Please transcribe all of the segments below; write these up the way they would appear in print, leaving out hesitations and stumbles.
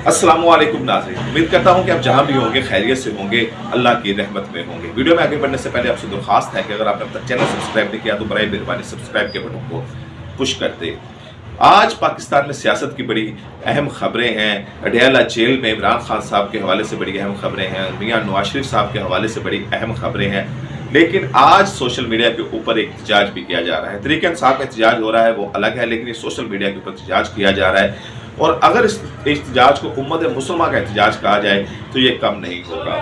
अस्सलामुअलैकुम नाज़रीन, उम्मीद करता हूँ कि आप जहाँ भी होंगे खैरियत से होंगे, अल्लाह की रहमत में होंगे। वीडियो में आगे बढ़ने से पहले आपसे दरख्वास्त है कि अगर आपने अब तक चैनल सब्सक्राइब नहीं किया तो बराए मेहरबानी सब्सक्राइब के बटन को पुश कर दे। आज पाकिस्तान में सियासत की बड़ी अहम खबरें हैं। अडयाला जेल में इमरान खान साहब के हवाले से बड़ी अहम खबरें हैं, मियां नवाज शरीफ साहब के हवाले से बड़ी अहम खबरें हैं। लेकिन आज सोशल मीडिया के ऊपर एक एहतजाज भी किया जा रहा है। तरीके इंसाफ का एहतजाज हो रहा है वो अलग है, लेकिन ये सोशल मीडिया के ऊपर एहतजाज किया जा रहा है। और अगर इस एहतजाज को उम्मत मुसलमान का एहतजाज कहा जाए तो ये कम नहीं होगा।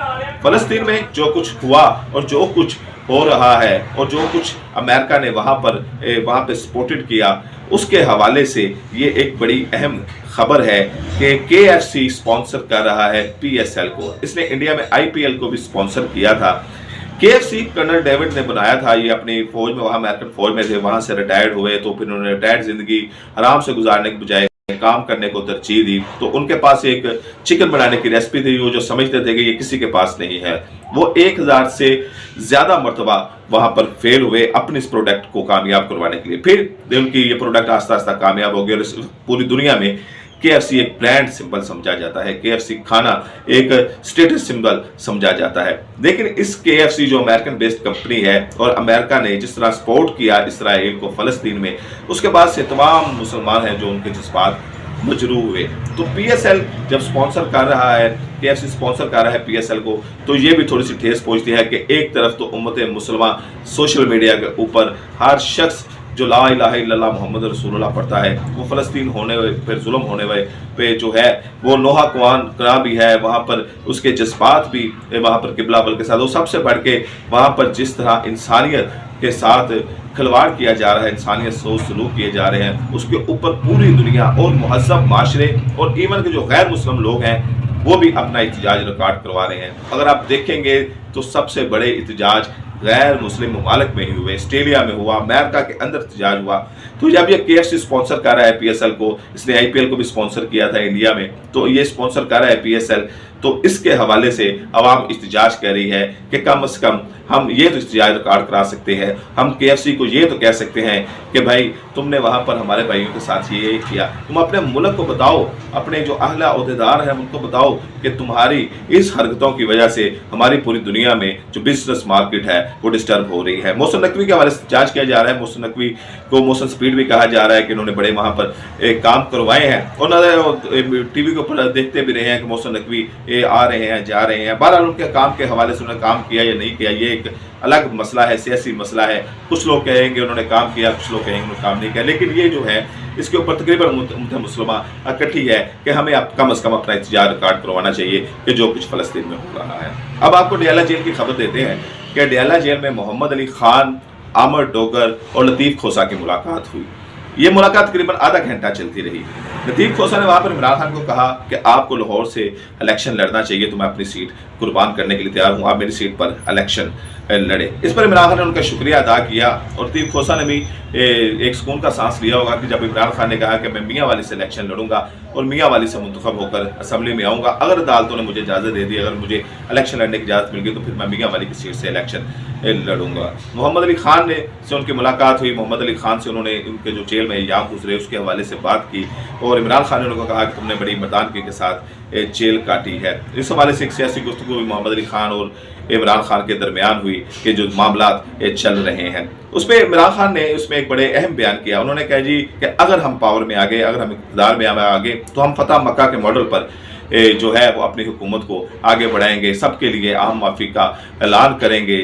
फ़लस्तीन में जो कुछ हुआ और जो कुछ हो रहा है और जो कुछ अमेरिका ने वहाँ पे सपोर्टेड किया, उसके हवाले से ये एक बड़ी अहम खबर है कि KFC स्पॉन्सर कर रहा है PSL को। इसने इंडिया में IPL को भी स्पॉन्सर किया था। KFC कर्नल डेविड ने बनाया था, ये अपनी फौज में, वहाँ अमेरिकन फौज में थे, वहाँ से रिटायर्ड हुए तो फिर उन्होंने रिटायर्ड ज़िंदगी आराम से गुजारने के बजाय काम करने को तरजीह दी। तो उनके पास एक चिकन बनाने की रेसिपी थी, वो जो समझते थे कि ये किसी के पास नहीं है। वो 1000 से ज़्यादा मरतबा वहाँ पर फेल हुए अपने इस प्रोडक्ट को कामयाब करवाने के लिए। फिर उनकी ये प्रोडक्ट आस्ता आस्ता कामयाब हो गया और पूरी दुनिया में KFC एक ब्रांड सिंबल समझा जाता है। KFC खाना एक स्टेटस सिंबल समझा जाता है। लेकिन इस KFC जो अमेरिकन बेस्ड कंपनी है और अमेरिका ने जिस तरह सपोर्ट किया इसराइल को फ़लस्तीन में, उसके बाद से तमाम मुसलमान हैं जो उनके जज्बात मजरूह हुए। तो PSL जब स्पॉन्सर कर रहा है, KFC स्पॉन्सर कर रहा है PSL को, तो ये भी थोड़ी सी ठेस पहुंचती है कि एक तरफ तो उम्मत मुसलमान सोशल मीडिया के ऊपर हर शख्स जो ला इलाहा इल्लल्लाह मोहम्मद रसूलुल्लाह पढ़ता है, वो फ़लस्तीन होने पर जुल्म होने पे जो है वो नोहा कुरान भी है, वहाँ पर उसके जज्बात भी वहाँ पर किबला बल के साथ, वो सबसे बढ़ के वहाँ पर जिस तरह इंसानियत के साथ खिलवाड़ किया जा रहा है, इंसानियत सोच सलूक किए जा रहे हैं, उसके ऊपर पूरी दुनिया और महज़ब माशरे और इवन के जो गैर मुस्लिम लोग हैं वो भी अपना एहतजाज रिकॉर्ड करवा रहे हैं। अगर आप देखेंगे तो सबसे बड़े एहतजाज गैर मुस्लिम ममालिक में ही हुए, ऑस्ट्रेलिया में हुआ, अमेरिका के अंदर एहतजाज हुआ। तो जब ये KFC स्पॉन्सर कर रहा है PSL को, इसने IPL को भी स्पॉन्सर किया था इंडिया में, तो ये स्पॉन्सर कर रहा है PSL, तो इसके हवाले से अवाम एहतजाज कर रही है कि कम से कम हम ये तो एहतजाज रिकॉर्ड करा सकते हैं, हम KFC को ये तो कह सकते हैं कि भाई तुमने वहाँ पर हमारे भाइयों के साथ ये किया। तुम अपने मुल्क को बताओ, अपने जो अहला ओहदेदार हैं उनको बताओ कि तुम्हारी इस हरकतों की वजह से हमारी पूरी दुनिया में जो बिजनेस मार्केट है वो डिस्टर्ब हो रही है। मोहसिन नकवी के हवाले से एहतजाज किया जा रहा है। मोहसिन नकवी को मोहसिन स्पीड भी कहा जा रहा है कि उन्होंने बड़े वहाँ पर काम करवाए हैं और TV के ऊपर देखते भी रहे हैं कि मोहसिन नकवी आ रहे हैं जा रहे हैं। बहरहाल उनके काम के हवाले से उन्होंने काम किया या नहीं किया ये एक अलग मसला है, सियासी मसला है। कुछ लोग कहेंगे उन्होंने काम किया, कुछ लोग कहेंगे उन्होंने काम नहीं किया, लेकिन ये जो है इसके ऊपर तकरीबन उम्मत मुसलमान इकट्ठी है कि हमें अब कम से कम अपना एहतजाज रिकॉर्ड करवाना चाहिए कि जो कुछ फ़लस्तीन में हो रहा है। अब आपको अडयाला जेल की खबर देते हैं कि अडयाला जेल में मोहम्मद अली खान, आमर डोगर और लतीफ़ खोसा की मुलाकात हुई। ये मुलाकात तकरीबन आधा घंटा चलती रही। लतीफ़ खोसा ने वहाँ पर इमरान खान को कहा कि आपको लाहौर से इलेक्शन लड़ना चाहिए, तो मैं अपनी सीट कुर्बान करने के लिए तैयार हूँ, आप मेरी सीट पर इलेक्शन लड़े। इस पर इमरान खान ने उनका शुक्रिया अदा किया और लतीफ़ खोसा ने भी एक सुकून का सांस लिया होगा कि जब इमरान खान ने कहा कि मैं मियाँ वाली से इलेक्शन लड़ूंगा और मियाँ वाली से मुंतखब होकर असम्बली में आऊँगा, अगर अदालतों ने मुझे इजाज़त दे दी, अगर मुझे इलेक्शन लड़ने की इजाज़त मिल गई तो फिर मैं मियाँ वाली की सीट से इलेक्शन लड़ूंगा। मोहम्मद अली खान से उनकी मुलाकात हुई। मोहम्मद अली खान से उन्होंने उनके जो जेल में अय्याम गुजरे उसके हवाले से बात की और इमरान खान ने उनको कहा कि तुमने बड़ी मर्दानगी के साथ जेल काटी है। इस हवाले से एक सियासी गुफ्तगू भी मोहम्मद अली खान और इमरान खान के दरमियान हुई कि जो मामलात चल रहे हैं उस पर इमरान खान ने उसमें एक बड़े अहम बयान किया। उन्होंने कहा जी कि अगर हम पावर में आ गए, अगर हम इक़्तिदार में आ गए तो हम फतह मक्का के मॉडल पर जो है वो अपनी हुकूमत को आगे बढ़ाएंगे, सबके लिए अहम माफ़ी का ऐलान करेंगे,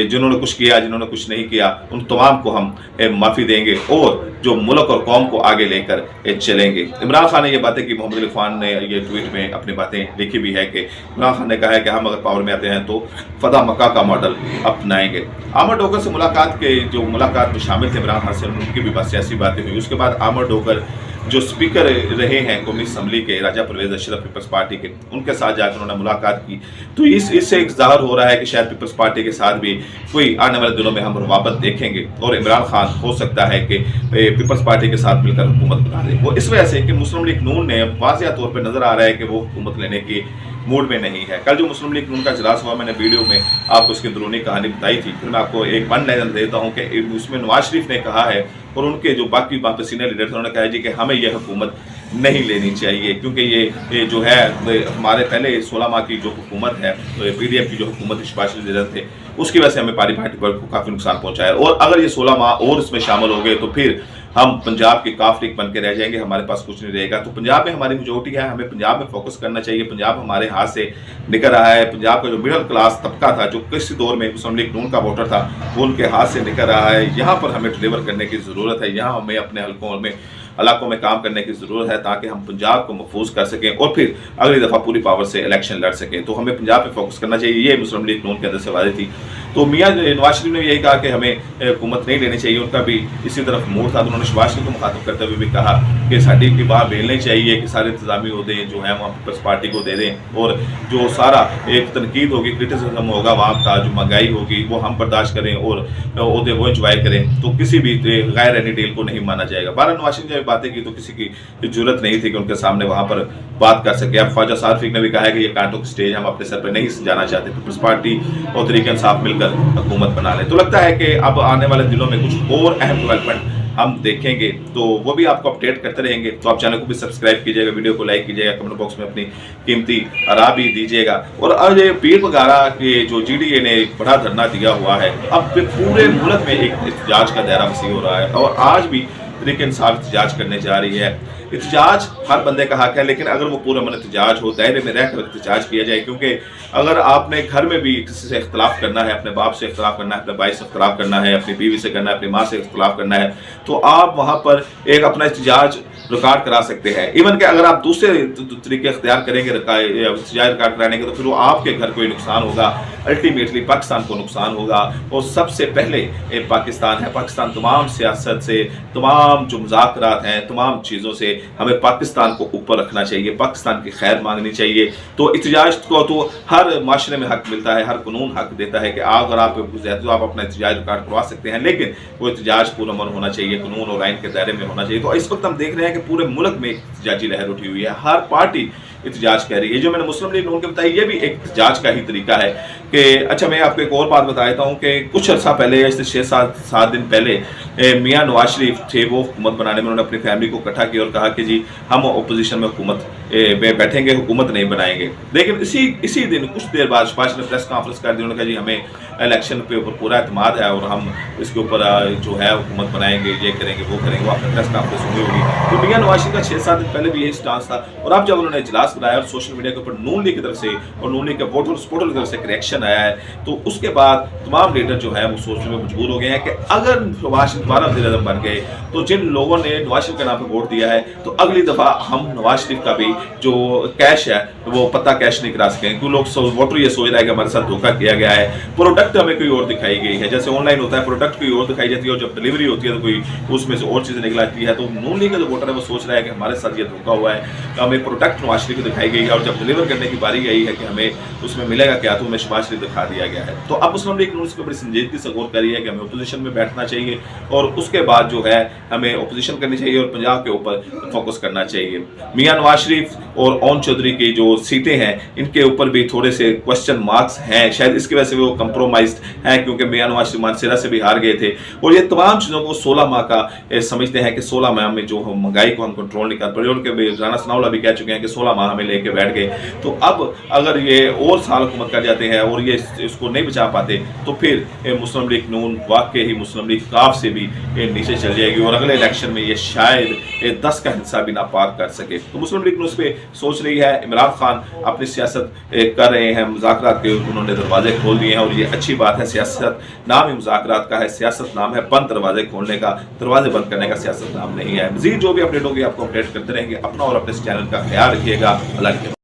जिन्होंने कुछ किया जिन्होंने कुछ नहीं किया उन तमाम को हम माफ़ी देंगे और जो मुल्क और कौम को आगे लेकर चलेंगे। इमरान खान ने ये बातें की। मोहम्मद अली खान ने ये ट्वीट में अपनी बातें लिखी भी है कि इमरान खान ने कहा है कि हम अगर पावर में आते हैं तो फतह मक्का का मॉडल अपनाएंगे। आमर डोगर से मुलाकात में शामिल थे इमरान खान से, उनकी भी बात सियासी बातें हुई। उसके बाद आमर डोगर जो स्पीकर रहे हैं कौमी असम्बली के, राजा परवेज़ अशरफ पीपल्स पार्टी के, उनके साथ जाकर उन्होंने मुलाकात की। तो इससे एक ज़ाहिर हो रहा है कि शायद पीपल्स पार्टी के साथ भी कोई आने वाले दिनों में हम रवाबत देखेंगे और इमरान खान हो सकता है कि पीपल्स पार्टी के साथ मिलकर हुकूमत बना दे। वो इस वजह से कि मुस्लिम लीग नून ने वाज़िया तौर पर नज़र आ रहा है कि वो हुकूमत लेने की मूड में नहीं है। कल जो मुस्लिम लीग नून का इजलास हुआ, मैंने वीडियो में आपको उसकी अंदरूनी कहानी बताई थी, फिर मैं आपको एक वन लाइनर देता हूँ कि उसमें नवाज शरीफ ने कहा है और उनके जो बाकी वहाँ पर सीनियर लीडर थे उन्होंने कहा जी कि हमें यह हुकूमत नहीं लेनी चाहिए, क्योंकि ये जो है हमारे पहले 16 माह की जो हुकूमत है, PDM की जो हुकूमत शहबाज शरीफ दे थे, उसकी वजह से हमें पारी पार्टी पर काफ़ी नुकसान पहुंचा है। और अगर ये 16 माह और इसमें शामिल हो गए तो फिर हम पंजाब के काफलिक बन के रह जाएंगे, हमारे पास कुछ नहीं रहेगा। तो पंजाब में हमारी मेजॉरिटी है, हमें पंजाब में फोकस करना चाहिए। पंजाब हमारे हाथ से निकल रहा है। पंजाब का जो मिडिल क्लास तबका था, जो किसी दौर में मुस्लिम लीग नून का वोटर था, वो उनके हाथ से निकल रहा है। यहाँ पर हमें डिलीवर करने की ज़रूरत है, यहाँ हमें अपने हलकों में इलाकों में काम करने की ज़रूरत है, ताकि हम पंजाब को महफूज कर सकें और फिर अगली दफ़ा पूरी पावर से इलेक्शन लड़ सकें। तो हमें पंजाब पे फोकस करना चाहिए, ये मुस्लिम लीग नून के अंदर से वादे थी। तो मियाँ नवाज शरीफ ने यही कहा कि हमें हुकूमत नहीं लेनी चाहिए, उनका भी इसी तरफ मूड था। तो उन्होंने शहबाज शरीफ को मुखातिब करते हुए भी कहा कि साडी की बात बेलनी चाहिए कि सारे इंतजामी अहदे जो है वहाँ पीपल्स पार्टी को दे दें, और जो सारा एक तनकीद होगी, क्रिटिसिज्म होगा वहाँ का, जो महंगाई होगी वो हम बर्दाश्त करें और अहदे वो इंजॉय करें। तो किसी भी गैर एनी डील को नहीं माना जाएगा। 12 नवाज शरीफ ने जब बातें की तो किसी की जरूरत नहीं थी कि उनके सामने वहाँ पर बात कर सके। अब ख्वाजा सारफिक ने भी कहा है कि ये कांटों की स्टेज हम अपने सर पर नहीं सजाना चाहते, पीपल्स पार्टी और तहरीक इंसाफ मिलकर हुकूमत बना ले। तो लगता है कि अब आने वाले दिनों में कुछ और अहम डेवलपमेंट हम देखेंगे, तो वो भी आपको अपडेट करते रहेंगे। तो आप चैनल को भी सब्सक्राइब कीजिएगा, वीडियो को लाइक कीजिएगा, कमेंट बॉक्स में अपनी कीमती राय भी दीजिएगा। और अब ये पीर वगैरह के जो GDA ने एक बड़ा धरना दिया हुआ है, अब पूरे मुल्क में एक एहतजाज का दायरा वसी हो रहा है, और आज भी तहरीक इंसाफ एहतजाज करने जा रही है। एहतजाज हर बंदे का हक है, लेकिन अगर वो पूरा मन एहतजाज हो, दायरे में रहकर एहतजाज किया जाए। क्योंकि अगर आपने घर में भी किसी से इख्तलाफ करना है, अपने बाप से इख्तलाफ करना है, अपने भाई से इख्तलाफ करना है, अपनी बीवी से करना है, अपनी माँ से इख्तलाफ करना है, तो आप वहाँ पर एक अपना एहतजाज रिकॉर्ड करा सकते हैं। इवन कि अगर आप दूसरे तरीके इख्तियार करेंगे एहतजाज रिकॉर्ड कराने के, तो फिर वो आपके घर को ही नुकसान होगा, अल्टीमेटली पाकिस्तान को नुकसान होगा। और सबसे पहले पाकिस्तान है, पाकिस्तान तमाम सियासत से, तमाम जो मुज़ाकरात हैं, तमाम चीज़ों से हमें पाकिस्तान को ऊपर रखना चाहिए, पाकिस्तान की खैर मांगनी चाहिए। तो एहतजाज को तो हर माशरे में हक मिलता है, हर कानून हक देता है कि अगर आप तो आप अपना एहतजाज रिकॉर्ड करवा सकते हैं, लेकिन वो एहतजाज पूरा मन होना चाहिए, कानून और आइन के दायरे में होना चाहिए। तो इस वक्त हम देख रहे हैं कि पूरे मुल्क में एहतजाजी लहर उठी हुई है, हर पार्टी एहतजाज कह रही है। जो मैंने मुस्लिम लीग नून के बताई, ये भी एक एहतजाज का ही तरीका है कि अच्छा, मैं आपको एक और बात बता देता हूँ कि कुछ अर्सा पहले, इससे 6-7 दिन पहले मियाँ नवाज शरीफ थे, वो हुकूमत बनाने में उन्होंने अपनी फैमिली को इकट्ठा किया और कहा कि जी हम अपोजिशन में हुकूमत में बैठेंगे, हुकूमत नहीं बनाएंगे। लेकिन इसी दिन कुछ देर बाद शहबाज ने प्रेस कॉन्फ्रेंस कर दी, उन्होंने कहा जी हमें इलेक्शन पे ऊपर पूरा एतमाद है और हम इसके ऊपर जो है हुकूमत बनाएंगे, ये करेंगे, वो करेंगे। वो आपने प्रेस कॉन्फ्रेंस सुनी होगी। तो मियाँ नवाज शरीफ का 6-7 दिन पहले भी यही स्टांस था। और अब जब उन्होंने इजलास बनाया और सोशल मीडिया के ऊपर नून लीग की तरफ से और नून लीग के वोटर सपोर्टर की तरफ से एक रिएक्शन आया है, तो उसके बाद तमाम लीडर जो है वो सोचने में मजबूर हो गए हैं कि अगर नवाज शरीफ दोबारा वज़ीर-ए-आज़म बन गए, तो जिन लोगों ने नवाज शरीफ के नाम पर वोट दिया है, तो अगली दफ़ा हम नवाज शरीफ का भी जो कैश है वो पता कैश नहीं करा सकेंगे। क्योंकि लोग वोटर ये सोच रहा है कि हमारे साथ धोखा किया गया है, प्रोडक्ट हमें कोई और दिखाई गई है। जैसे ऑनलाइन होता है, प्रोडक्ट कोई और दिखाई जाती है और जब डिलीवरी होती है तो कोई उसमें से और चीज़ें निकल आती है। तो नून लीग का जो वोटर है वो सोच रहा है कि हमारे साथ ये धोखा हुआ है, हमें प्रोडक्ट नवाज शरीफ को दिखाई गई है, और जब डिलीवर करने की बारी आई है कि हमें उसमें मिलेगा क्या, तो हमें शहबाज शरीफ दिखा दिया गया है। तो अब मुस्लिम लीग नून इस पर बड़ी संजीदगी से गौर करी है कि हमें अपोजिशन में बैठना चाहिए, और उसके बाद जो है हमें अपोजिशन करनी चाहिए और पंजाब के ऊपर फोकस करना चाहिए। मियाँ नवाज शरीफ और ओन चौधरी की जो सीटें हैं, इनके ऊपर भी थोड़े से क्वेश्चन मार्क्स हैं, शायद इसकी वजह से वो कंप्रोमाइज्ड हैं, क्योंकि मियाँ नवाज शरीफ मानसरा से भी हार गए थे। और ये तमाम चीज़ों को 16 माह का समझते हैं कि 16 माह में जो महंगाई को हम कंट्रोल नहीं कर पाए। उनके राना सनाउल्लाह भी कह चुके हैं कि 16 माह हमें लेके बैठ गए। तो अब अगर ये और साल हुकूमत कर जाते हैं और ये इसको नहीं बचा पाते, तो फिर मुस्लिम लीग नून वाकई ही मुस्लिम लीग काफ से भी नीचे चल जाएगी और अगले इलेक्शन में ये शायद 10 का हिस्सा भी ना पार कर सके। तो मुस्लिम लीग नून उस पर सोच रही है। इमरान खान अपनी सियासत कर रहे हैं, मुज़ाकरात के उन्होंने दरवाजे खोल दिए हैं, और ये अच्छी बात है। सियासत नाम ही मुज़ाकरात का है, सियासत नाम है बंद दरवाजे खोलने का, दरवाजे बंद करने का सियासत नाम नहीं है। मज़ीद जो भी अपडेट होगी आपको अपडेट करते रहेंगे। अपना और अपने इस चैनल का ख्याल रखिएगा। अल्लाह